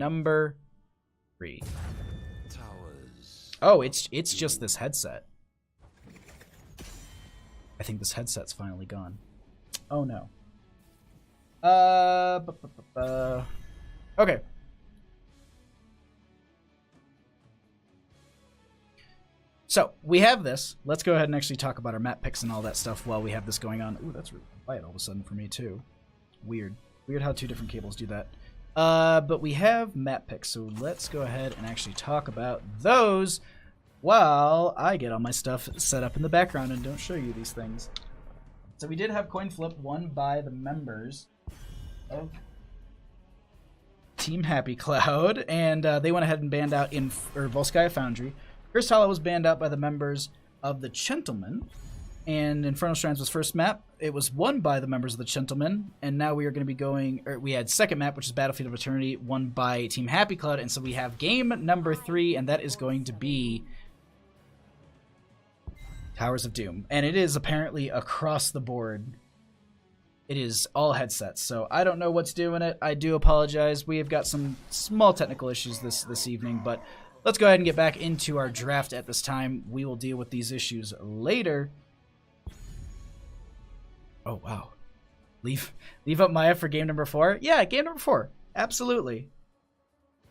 number 3. Oh, it's just this headset. I think this headset's finally gone. Oh no. Okay. So we have this. Let's go ahead and actually talk about our map picks and all that stuff while we have this going on. Ooh, that's really quiet all of a sudden for me too. Weird. Weird how 2 different cables do that. But we have map picks, so let's go ahead and actually talk about those while I get all my stuff set up in the background and don't show you these things. So we did have coin flip won by the members of Team Happy Cloud, and they went ahead and banned out in Volskaya Foundry. First Hollow was banned out by the members of the Chentlemen, and Infernal Shrines was first map. It was won by the members of the Chentlemen, and now we are going to be going, or we had second map, which is Battlefield of Eternity, won by Team Happy Cloud, and so we have game number 3, and that is going to be Towers of Doom. And it is apparently across the board. It is all headsets, so I don't know what's doing it. I do apologize. We have got some small technical issues this evening, but let's go ahead and get back into our draft at this time. We will deal with these issues later. Oh, wow. Leave up Maya for game number 4? Yeah, game number 4. Absolutely.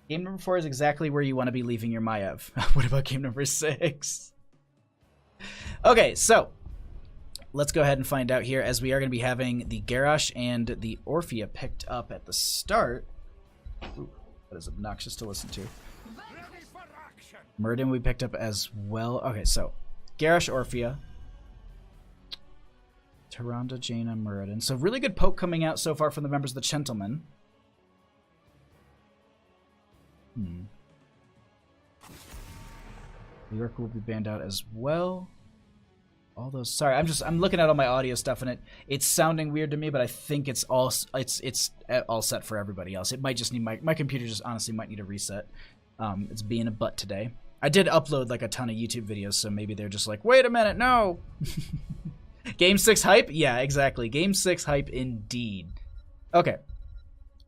Game number 4 is exactly where you want to be leaving your Maiev. What about game number 6? Okay, so let's go ahead and find out here, as we are going to be having the Garrosh and the Orphea picked up at the start. Ooh, that is obnoxious to listen to. Muradin we picked up as well. Okay, so Garrosh, Orphea, Tyrande, Jaina, Muradin. So really good poke coming out so far from the members of the Chentlemen. New York will be banned out as well. All those. Sorry, I'm looking at all my audio stuff, and it's sounding weird to me, but I think it's all set for everybody else. It might just need my computer just honestly might need a reset. It's being a butt today. I did upload like a ton of YouTube videos, so maybe they're just like, wait a minute, no. Game 6 hype? Yeah, exactly. Game 6 hype indeed. Okay.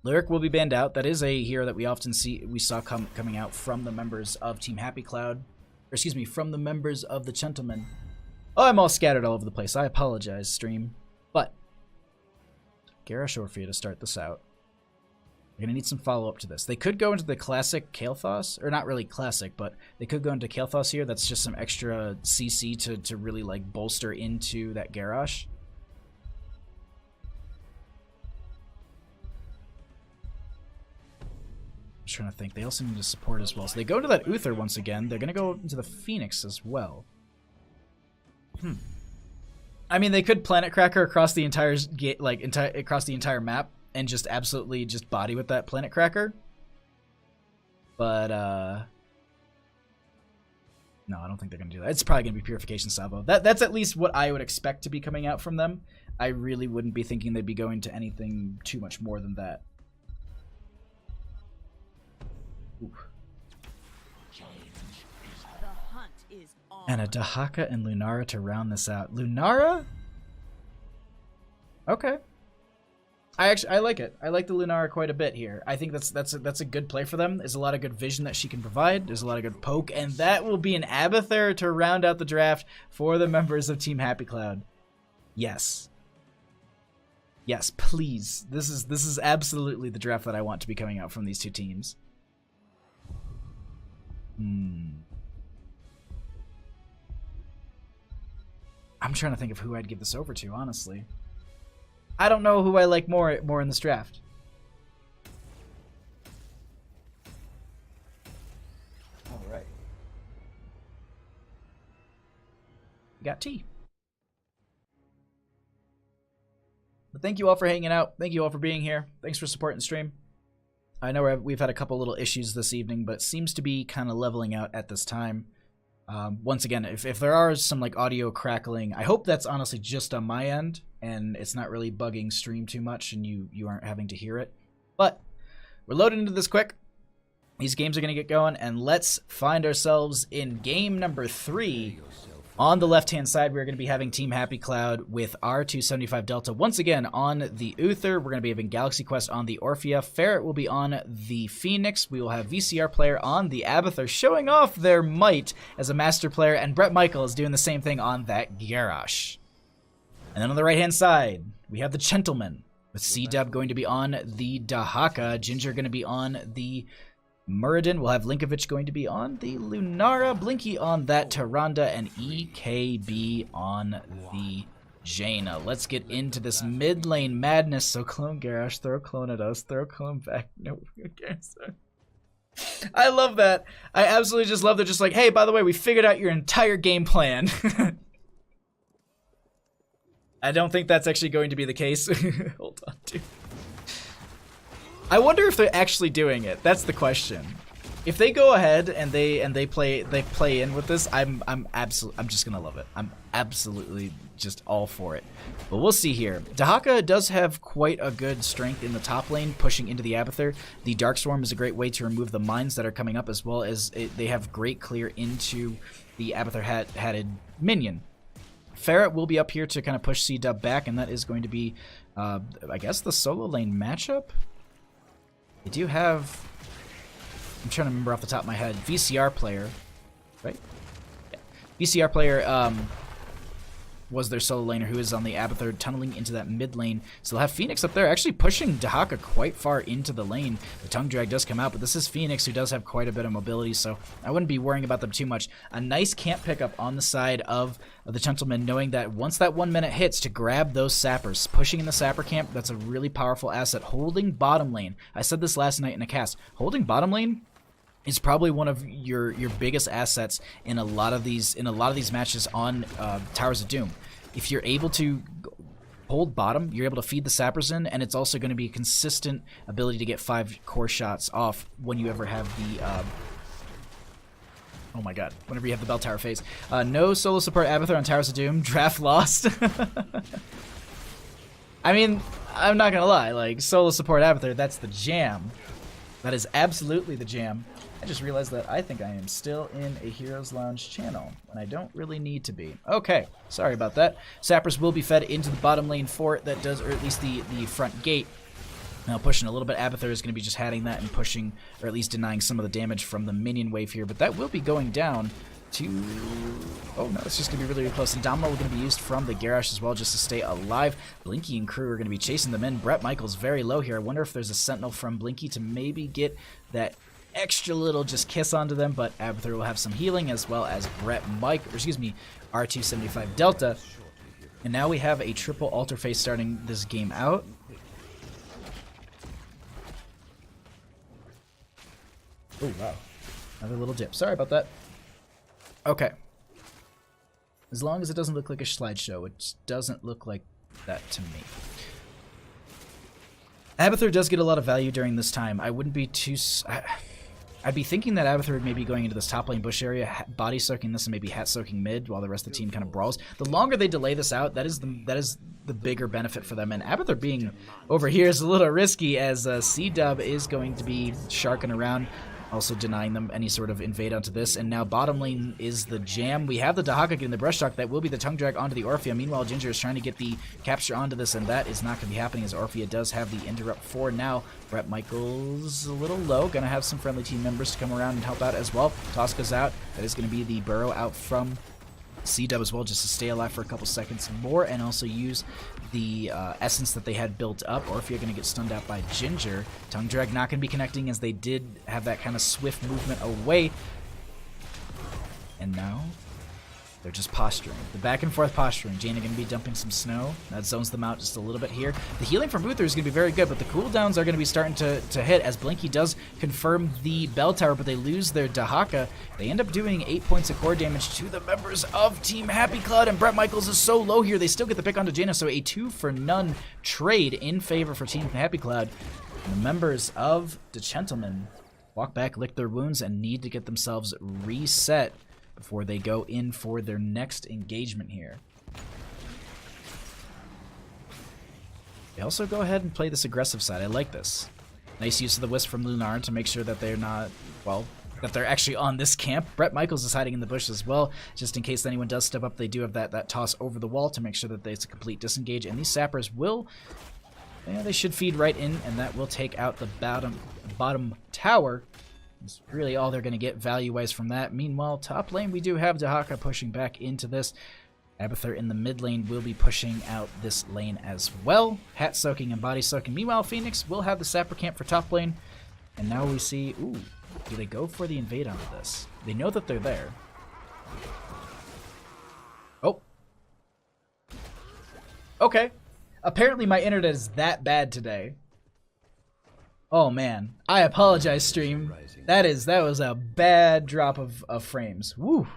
Lyric will be banned out. That is a hero that we often saw coming out from the members of Team Happy Cloud. Or excuse me, from the members of the Chentlemen. Oh, I'm all scattered all over the place. I apologize, stream. But Garrosh, Orphea to start this out. We're going to need some follow-up to this. They could go into the classic Kael'thas, or not really classic, but they could go into Kael'thas here. That's just some extra CC to really like bolster into that Garrosh. I'm just trying to think. They also need to support as well. So they go into that Uther once again. They're going to go into the Phoenix as well. I mean, they could Planet Cracker across the entire across the entire map and just absolutely just body with that Planet Cracker. But no, I don't think they're gonna do that. It's probably gonna be Purification Salvo. That's at least what I would expect to be coming out from them. I really wouldn't be thinking they'd be going to anything too much more than that. Ooh. And a Dahaka and Lunara to round this out. Lunara? Okay. I like it. I like the Lunara quite a bit here. I think that's a good play for them. There's a lot of good vision that she can provide. There's a lot of good poke, and that will be an Abathur to round out the draft for the members of Team Happy Cloud. Yes. Yes, please. This is absolutely the draft that I want to be coming out from these two teams. I'm trying to think of who I'd give this over to, honestly. I don't know who I like more in this draft. All right. We got T. But thank you all for hanging out. Thank you all for being here. Thanks for supporting the stream. I know we've had a couple little issues this evening, but it seems to be kind of leveling out at this time. Once again, if there are some like audio crackling, I hope that's honestly just on my end and it's not really bugging stream too much and you aren't having to hear it. But we're loading into this quick. These games are going to get going, and let's find ourselves in game number 3 On the left-hand side, we're going to be having Team Happy Cloud with R275 Delta once again on the Uther. We're going to be having Galaxy Quest on the Orphea. Ferret will be on the Phoenix. We will have VCR player on the Abathur, showing off their might as a master player, and Brett Michael is doing the same thing on that Garrosh. And then on the right-hand side, we have the Chentlemen, with C-Dub going to be on the Dahaka, Ginger going to be on the Muradin. We'll have Linkovich going to be on the Lunara, Blinky on that Tyrande, and EKB on the Jaina. Let's get into this mid lane madness. So clone Garrosh, throw clone at us, throw clone back. No, okay, sorry. I love that. I absolutely just love that. Just like, hey, by the way, we figured out your entire game plan. I don't think that's actually going to be the case. Hold on, dude. I wonder if they're actually doing it. That's the question. If they go ahead and they play in with this, I'm just gonna love it. I'm absolutely just all for it. But we'll see here. Dahaka does have quite a good strength in the top lane, pushing into the Abathur. The Darkstorm is a great way to remove the mines that are coming up, as well as they have great clear into the Abathur hatted minion. Ferret will be up here to kind of push C-Dub back, and that is going to be, I guess, the solo lane matchup. They do have, I'm trying to remember off the top of my head, VCR player, right? Yeah. VCR player was their solo laner who is on the Abathur tunneling into that mid lane. So they'll have Phoenix up there actually pushing Dahaka quite far into the lane. The tongue drag does come out, but this is Phoenix who does have quite a bit of mobility, so I wouldn't be worrying about them too much. A nice camp pickup on the side of the Chentlemen, knowing that once that 1 minute hits to grab those sappers. Pushing in the sapper camp, that's a really powerful asset. Holding bottom lane. I said this last night in a cast. Holding bottom lane is probably one of your biggest assets in a lot of these matches on Towers of Doom. If you're able to hold bottom, you're able to feed the sappers in, and it's also going to be a consistent ability to get 5 core shots off when you ever have the oh my god, whenever you have the bell tower phase. No solo support Abathur on Towers of Doom. Draft lost. I mean, I'm not gonna lie, like, solo support Abathur, that's the jam. That is absolutely the jam. I just realized that I think I am still in a Heroes Lounge channel, and I don't really need to be. Okay, sorry about that. Sappers will be fed into the bottom lane fort that does, or at least the front gate. Now pushing a little bit, Abathur is going to be just hatting that and pushing, or at least denying some of the damage from the minion wave here, but that will be going down to... Oh no, it's just going to be really, really close. And Domino will going to be used from the Garrosh as well just to stay alive. Blinky and crew are going to be chasing them in. Brett Michael's very low here. I wonder if there's a Sentinel from Blinky to maybe get that extra little just kiss onto them, but Abathur will have some healing as well as R275 Delta. And now we have a triple altar phase starting this game out. Oh wow, another little dip. Sorry about that. Okay. As long as it doesn't look like a slideshow, which doesn't look like that to me. Abathur does get a lot of value during this time. I wouldn't be too... I'd be thinking that Abathur may be going into this top lane bush area, body soaking this and maybe hat soaking mid while the rest of the team kind of brawls. The longer they delay this out, that is the bigger benefit for them. And Abathur being over here is a little risky, as C-Dub is going to be sharking around, also denying them any sort of invade onto this. And now bottom lane is the jam. We have the Dahaka getting the brush talk. That will be the tongue drag onto the Orphea. Meanwhile, Ginger is trying to get the capture onto this, and that is not going to be happening as Orphea does have the interrupt for now. Brett Michael's a little low. Going to have some friendly team members to come around and help out as well. Toss goes out. That is going to be the burrow out from C-Dub as well, just to stay alive for a couple seconds more and also use the essence that they had built up. Or if you're going to get stunned out by Ginger, Tongue Drag not going to be connecting, as they did have that kind of swift movement away. And now they're just posturing. The back and forth posturing. Jaina going to be dumping some snow. That zones them out just a little bit here. The healing from Uther is going to be very good, but the cooldowns are going to be starting to hit, as Blinky does confirm the bell tower, but they lose their Dahaka. They end up doing 8 points of core damage to the members of Team Happy Cloud, and Brett Michaels is so low here. They still get the pick onto Jaina, so a 2-for-none trade in favor for Team Happy Cloud. And the members of the Chentlemen walk back, lick their wounds, and need to get themselves reset before they go in for their next engagement here. They also go ahead and play this aggressive side. I like this. Nice use of the Wisp from Lunar to make sure that they're not, well, that they're actually on this camp. Brett Michaels is hiding in the bush as well, just in case anyone does step up. They do have that toss over the wall to make sure that it's a complete disengage, and these sappers will, yeah, they should feed right in, and that will take out the bottom tower. It's really all they're going to get value-wise from that. Meanwhile, top lane, we do have Dahaka pushing back into this. Abathur in the mid lane will be pushing out this lane as well. Hat soaking and body soaking. Meanwhile, Phoenix will have the sapper camp for top lane. And now we see, ooh, do they go for the invade onto this? They know that they're there. Oh. Okay. Apparently my internet is that bad today. Oh man. I apologize, stream. That was a bad drop of frames. Woo.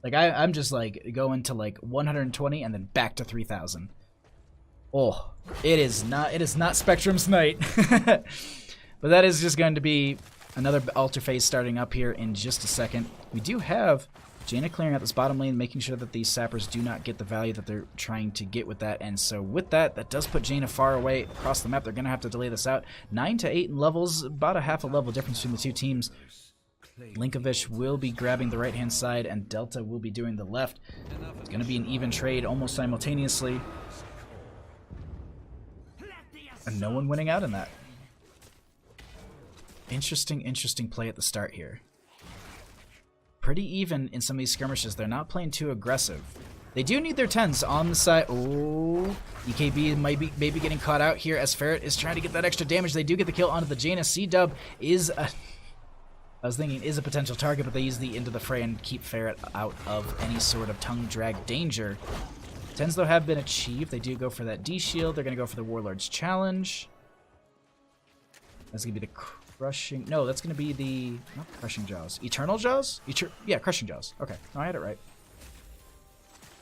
Like, I'm just, like, going to, like, 120 and then back to 3,000. Oh, it is not Spectrum's night. But that is just going to be another altar phase starting up here in just a second. We do have Jaina clearing out this bottom lane, making sure that these sappers do not get the value that they're trying to get with that. And so with that, that does put Jaina far away across the map. They're going to have to delay this out. 9 to 8 in levels, about a half a level difference between the two teams. Linkovic will be grabbing the right-hand side, and Delta will be doing the left. It's going to be an even trade almost simultaneously. And no one winning out in that. Interesting play at the start here. Pretty even in some of these skirmishes. They're not playing too aggressive. They do need their 10s on the side. Oh, EKB might be maybe getting caught out here as Ferret is trying to get that extra damage. They do get the kill onto the Jaina. C-Dub is a... I was thinking is a potential target, but they use the into the fray and keep Ferret out of any sort of tongue drag danger. 10s, though, have been achieved. They do go for that D-Shield. They're going to go for the Warlord's Challenge. That's going to be the Crushing... No, that's going to be the... Not Crushing Jaws. Eternal Jaws? Yeah, Crushing Jaws. Okay, no, I had it right.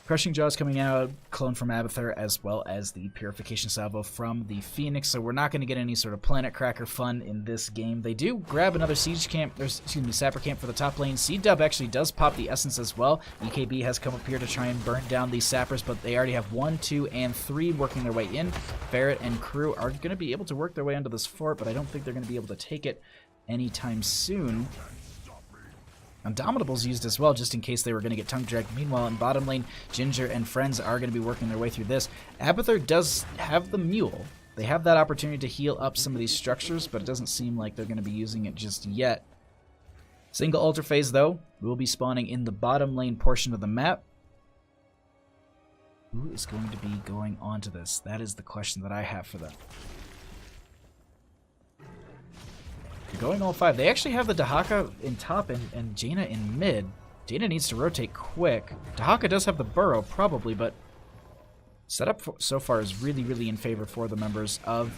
Crushing Jaws coming out, clone from Abathur, as well as the Purification Salvo from the Phoenix, so we're not going to get any sort of Planet Cracker fun in this game. They do grab another Siege Camp, excuse me, Sapper Camp for the top lane. C-Dub actually does pop the Essence as well. EKB has come up here to try and burn down these Sappers, but they already have 1, 2, and 3 working their way in. Ferret and crew are going to be able to work their way onto this fort, but I don't think they're going to be able to take it anytime soon. Indomitables used as well, just in case they were going to get tongue dragged. Meanwhile, in bottom lane, Ginger and friends are going to be working their way through this. Abathur does have the Mule. They have that opportunity to heal up some of these structures, but it doesn't seem like they're going to be using it just yet. Single altar phase, though, will be spawning in the bottom lane portion of the map. Who is going to be going onto this? That is the question that I have for them. They're going all 5. They actually have the Dahaka in top and Jaina in mid. Jaina needs to rotate quick. Dahaka does have the burrow, probably, but setup so far is really in favor for the members of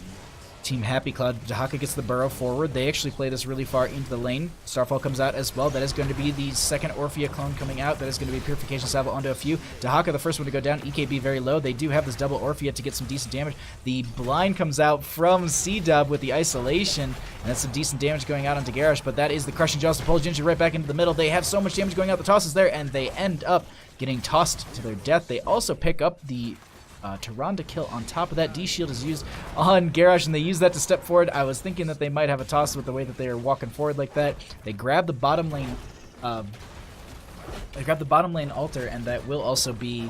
Team Happy Cloud. Dahaka gets the burrow forward. They actually play this really far into the lane. Starfall comes out as well. That is going to be the second Orphea clone coming out. That is going to be Purification Salvo onto a few. Dahaka, the first one to go down. EKB very low. They do have this double Orphea to get some decent damage. The blind comes out from C-Dub with the isolation, and that's some decent damage going out onto Garrosh, but that is the Crushing Jaws to pull Ginger right back into the middle. They have so much damage going out. The toss is there, and they end up getting tossed to their death. They also pick up the Tyrande kill on top of that. D-Shield is used on Garrosh, and they use that to step forward. I was thinking that they might have a toss with the way that they are walking forward like that. They grab the bottom lane. They grab the bottom lane altar, and that will also be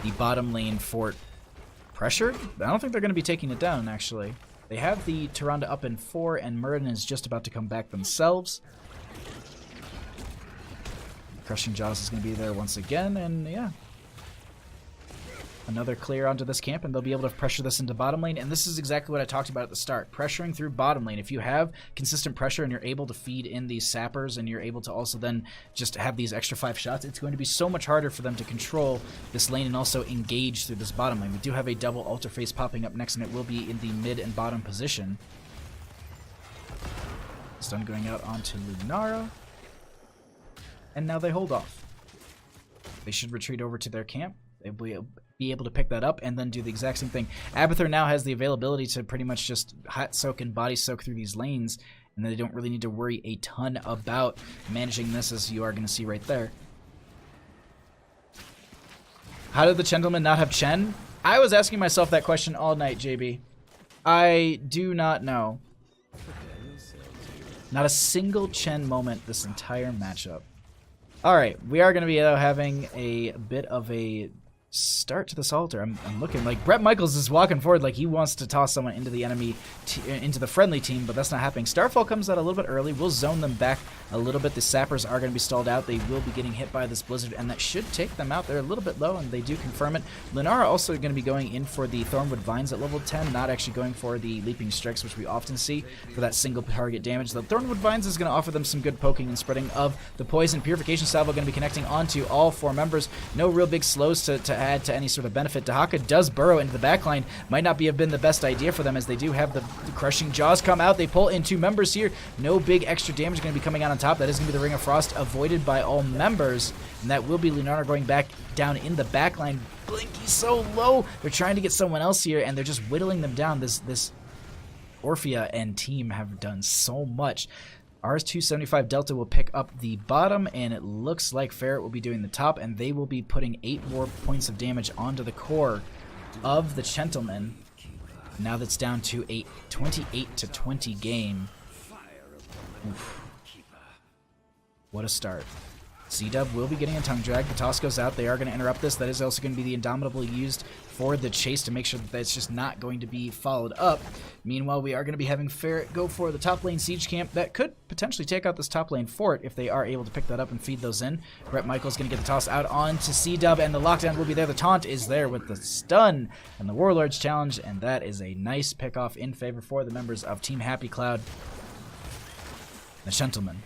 the bottom lane fort pressured. I don't think they're going to be taking it down, actually. They have the Tyrande up in 4, and Muradin is just about to come back themselves. Crushing Jaws is going to be there once again, and yeah. Another clear onto this camp, and they'll be able to pressure this into bottom lane. And this is exactly what I talked about at the start. Pressuring through bottom lane. If you have consistent pressure and you're able to feed in these sappers, and you're able to also then just have these extra 5 shots, it's going to be so much harder for them to control this lane and also engage through this bottom lane. We do have a double altar phase popping up next, and it will be in the mid and bottom position. Stun going out onto Lugnara. And now they hold off. They should retreat over to their camp. They'll be able to pick that up and then do the exact same thing. Abathur now has the availability to pretty much just hot soak and body soak through these lanes, and they don't really need to worry a ton about managing this, as you are going to see right there. How did the Chentlemen not have Chen? I was asking myself that question all night, JB. I do not know. Not a single Chen moment this entire matchup. Alright, we are going to be having a bit of a start to this altar. I'm looking like Bret Michaels is walking forward like he wants to toss someone into the enemy, into the friendly team, but that's not happening. Starfall comes out a little bit early. We'll zone them back a little bit. The sappers are going to be stalled out. They will be getting hit by this blizzard, and that should take them out. They're a little bit low, and they do confirm it. Lunara also going to be going in for the Thornwood Vines at level 10, not actually going for the Leaping Strikes, which we often see for that single target damage. The Thornwood Vines is going to offer them some good poking and spreading of the poison. Purification Salvo going to be connecting onto all 4 members. No real big slows to add to any sort of benefit. Dahaka does burrow into the backline. Might not have been the best idea for them, as they do have the Crushing Jaws come out. They pull in 2 members here. No big extra damage going to be coming out on top. That is going to be the Ring of Frost avoided by all members, and that will be Lunara going back down in the backline. Blinky so low. They're trying to get someone else here, and they're just whittling them down. This Orphea and team have done so much. Ours 275 Delta will pick up the bottom, and it looks like Ferret will be doing the top, and they will be putting 8 more points of damage onto the core of the Chentlemen. Now that's down to a 28-20 game. Oof. What a start. C-Dub will be getting a tongue drag. The toss goes out. They are going to interrupt this. That is also going to be the Indomitable used for the chase to make sure that it's just not going to be followed up. Meanwhile, we are going to be having Ferret go for the top lane siege camp. That could potentially take out this top lane fort if they are able to pick that up and feed those in. Bret Michaels going to get the toss out onto C-Dub, and the lockdown will be there. The taunt is there with the stun and the Warlord's challenge, and that is a nice pickoff in favor for the members of Team Happy Cloud. The Chentlemen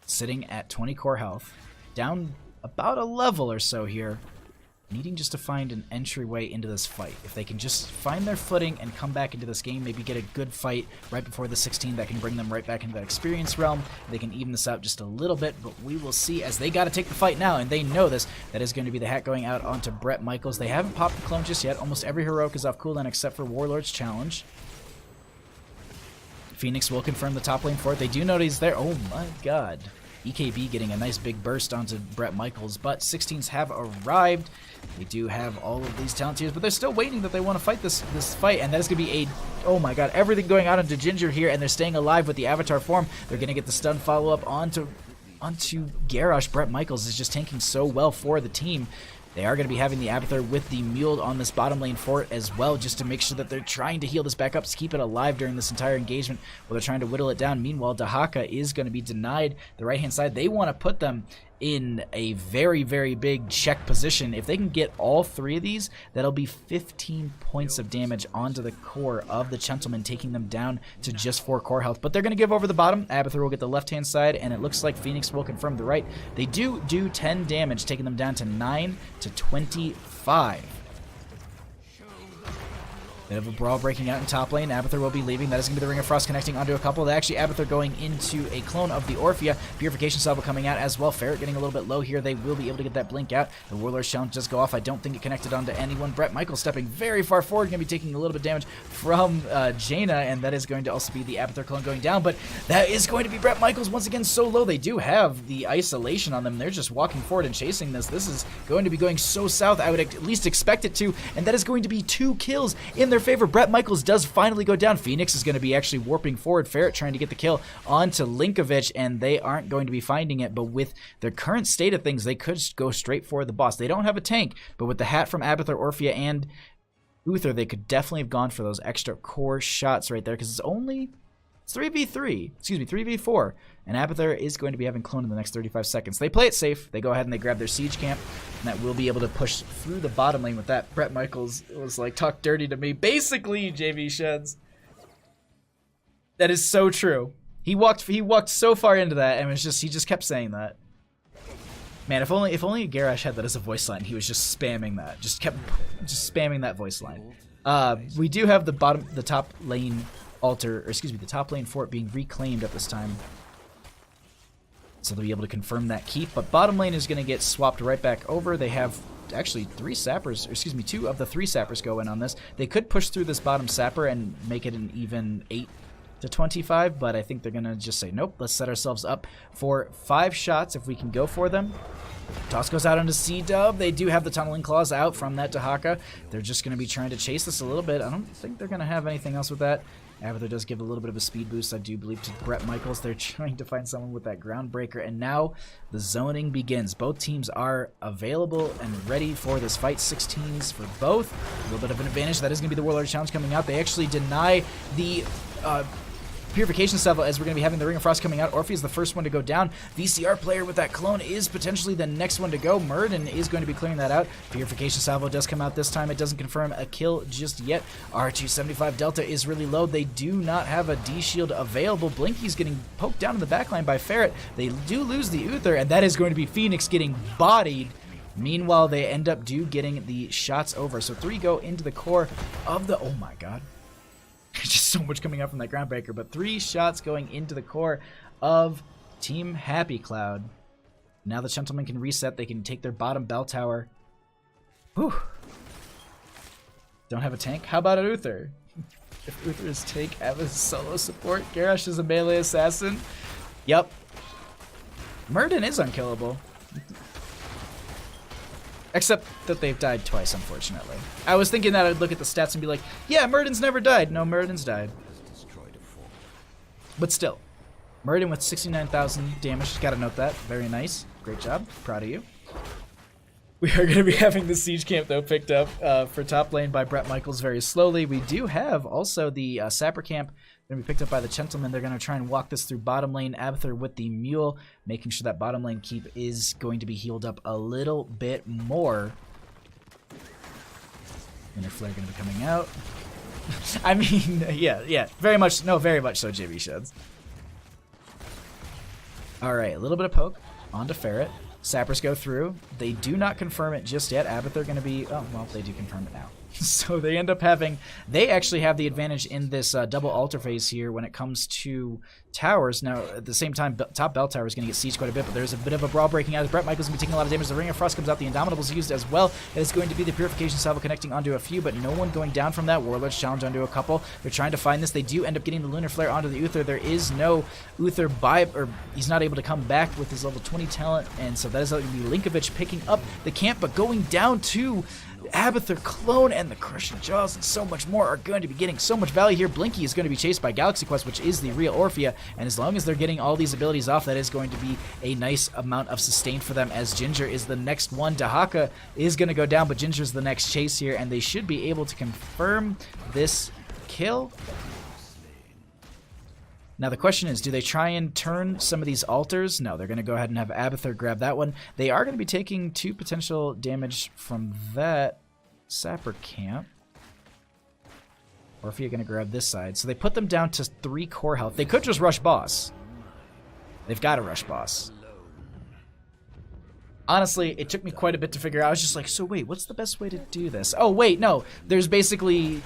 sitting at 20 core health, down about a level or so here, needing just to find an entryway into this fight. If they can just find their footing and come back into this game, maybe get a good fight right before the 16 that can bring them right back into that experience realm, they can even this out just a little bit, but we will see, as they got to take the fight now, and they know this. That is going to be the hat going out onto Bret Michaels. They haven't popped the clone just yet. Almost every heroic is off cooldown except for Warlord's challenge. Phoenix will confirm the top lane for it. They do know he's there. Oh my god. EKB getting a nice big burst onto Bret Michaels, but 16s have arrived. They do have all of these talent tiers, but they're still waiting that they want to fight this fight, and that is going to be a, oh my god, everything going on into Ginger here, and they're staying alive with the Avatar form. They're going to get the stun follow-up onto Garrosh. Bret Michaels is just tanking so well for the team. They are going to be having the Abathur with the Mule on this bottom lane fort as well, just to make sure that they're trying to heal this back up to keep it alive during this entire engagement while they're trying to whittle it down. Meanwhile, Dahaka is going to be denied the right-hand side. They want to put them in a very, very big check position. If they can get all 3 of these, that'll be 15 points of damage onto the core of the Chentlemen, taking them down to just 4 core health. But they're going to give over the bottom. Abathur will get the left-hand side, and it looks like Phoenix will confirm the right. They do 10 damage, taking them down to 9-25. Bit of a brawl breaking out in top lane. Abathur will be leaving. That is going to be the Ring of Frost connecting onto a couple. Actually, Abathur going into a clone of the Orphea. Purification Salvo coming out as well. Ferret getting a little bit low here. They will be able to get that blink out. The Warlord's challenge does go off. I don't think it connected onto anyone. Bret Michaels stepping very far forward. Going to be taking a little bit of damage from Jaina, and that is going to also be the Abathur clone going down. But that is going to be Bret Michaels once again so low. They do have the isolation on them. They're just walking forward and chasing this. This is going to be going so south. I would at least expect it to, and that is going to be 2 kills in their favor. Bret Michaels does finally go down. Phoenix is going to be actually warping forward. Ferret trying to get the kill onto Linkovich, and they aren't going to be finding it. But with their current state of things, they could go straight for the boss. They don't have a tank, but with the hat from Abathur, Orphea, and Uther, they could definitely have gone for those extra core shots right there, because it's 3v3, excuse me, 3v4, and Abathur is going to be having clone in the next 35 seconds. They play it safe. They go ahead and they grab their siege camp, and that will be able to push through the bottom lane with that. Bret Michaels was like, talk dirty to me. Basically, JV Sheds. That is so true. He walked so far into that, and he just kept saying that. Man, if only Garrosh had that as a voice line, he was just spamming that. Just spamming that voice line. We do have the top lane altar, or excuse me, the top lane fort being reclaimed at this time. So they'll be able to confirm that keep, but bottom lane is going to get swapped right back over. They have actually 3 sappers, or excuse me, 2 of the 3 sappers go in on this. They could push through this bottom sapper and make it an even 8-25, but I think they're going to just say, nope, let's set ourselves up for 5 shots if we can go for them. Toss goes out onto C-Dub. They do have the tunneling claws out from that Dahaka. They're just going to be trying to chase this a little bit. I don't think they're going to have anything else with that. Abathur does give a little bit of a speed boost, I do believe, to Brett Michaels. They're trying to find someone with that Groundbreaker, and now the zoning begins. Both teams are available and ready for this fight. 16s for both. A little bit of an advantage. That is going to be the Warlord Challenge coming out. They actually deny the Purification Salvo as we're going to be having the Ring of Frost coming out. Orphe is the first one to go down. VCR player with that clone is potentially the next one to go. Murden is going to be clearing that out. Purification Salvo does come out this time. It doesn't confirm a kill just yet. R275 Delta is really low. They do not have a D-shield available. Blinky's getting poked down in the backline by Ferret. They do lose the Uther, and that is going to be Phoenix getting bodied. Meanwhile, they end up getting the shots over. So 3 go into the core of the... Oh my god. Just so much coming out from that Groundbreaker, but 3 shots going into the core of Team Happy Cloud. Now the Chentlemen can reset. They can take their bottom bell tower. Whew. Don't have a tank? How about an Uther? If Uther is tank, have a solo support. Garrosh is a melee assassin. Yep. Murden is unkillable. Except that they've died twice, unfortunately. I was thinking that I'd look at the stats and be like, yeah, Murden's never died. No, Murden's died. But still, Murden with 69,000 damage. Gotta note that. Very nice. Great job. Proud of you. We are going to be having the Siege Camp, though, picked up for top lane by Brett Michaels very slowly. We do have also the Sapper Camp going to be picked up by the Chentlemen. They're going to try and walk this through bottom lane. Abathur with the Mule, making sure that bottom lane keep is going to be healed up a little bit more. Lunar Flare going to be coming out. I mean, yeah, very much so, JB Sheds. All right, a little bit of poke onto Ferret. Sappers go through. They do not confirm it just yet. Abathur going to be... Oh, well, they do confirm it now. So they end up having... They actually have the advantage in this double altar phase here when it comes to towers. Now, at the same time, top bell tower is going to get sieged quite a bit, but there's a bit of a brawl breaking out. Brett Michaels going to be taking a lot of damage. The Ring of Frost comes out. The Indomitable's used as well. It is going to be the Purification Salvo connecting onto a few, but no one going down from that. Warlord's challenge onto a couple. They're trying to find this. They do end up getting the Lunar Flare onto the Uther. There is no Uther or he's not able to come back with his level 20 talent, and so that is going to be Linkovich picking up the camp, but going down to Abathur, Clone, and the Crushing Jaws, and so much more are going to be getting so much value here. Blinky is going to be chased by Galaxy Quest, which is the real Orphea, and as long as they're getting all these abilities off, that is going to be a nice amount of sustain for them, as Ginger is the next one. Dahaka is going to go down, but Ginger's the next chase here, and they should be able to confirm this kill. Now the question is, do they try and turn some of these altars? No, they're going to go ahead and have Abathur grab that one. They are going to be taking 2 potential damage from that Sapper Camp. Orphea going to grab this side. So they put them down to 3 core health. They could just rush boss. They've got to rush boss. Honestly, it took me quite a bit to figure out. I was just like, so wait, what's the best way to do this? Oh, wait, no. There's basically,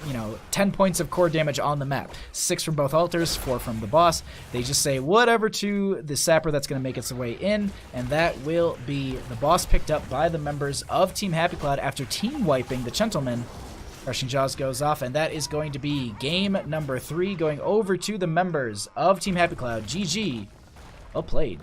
10 points of core damage on the map. 6 from both altars, 4 from the boss. They just say whatever to the Sapper that's going to make its way in, and that will be the boss picked up by the members of Team Happy Cloud after team wiping the Chentlemen. Crushing Jaws goes off, and that is going to be game number 3 going over to the members of Team Happy Cloud. GG. Well played.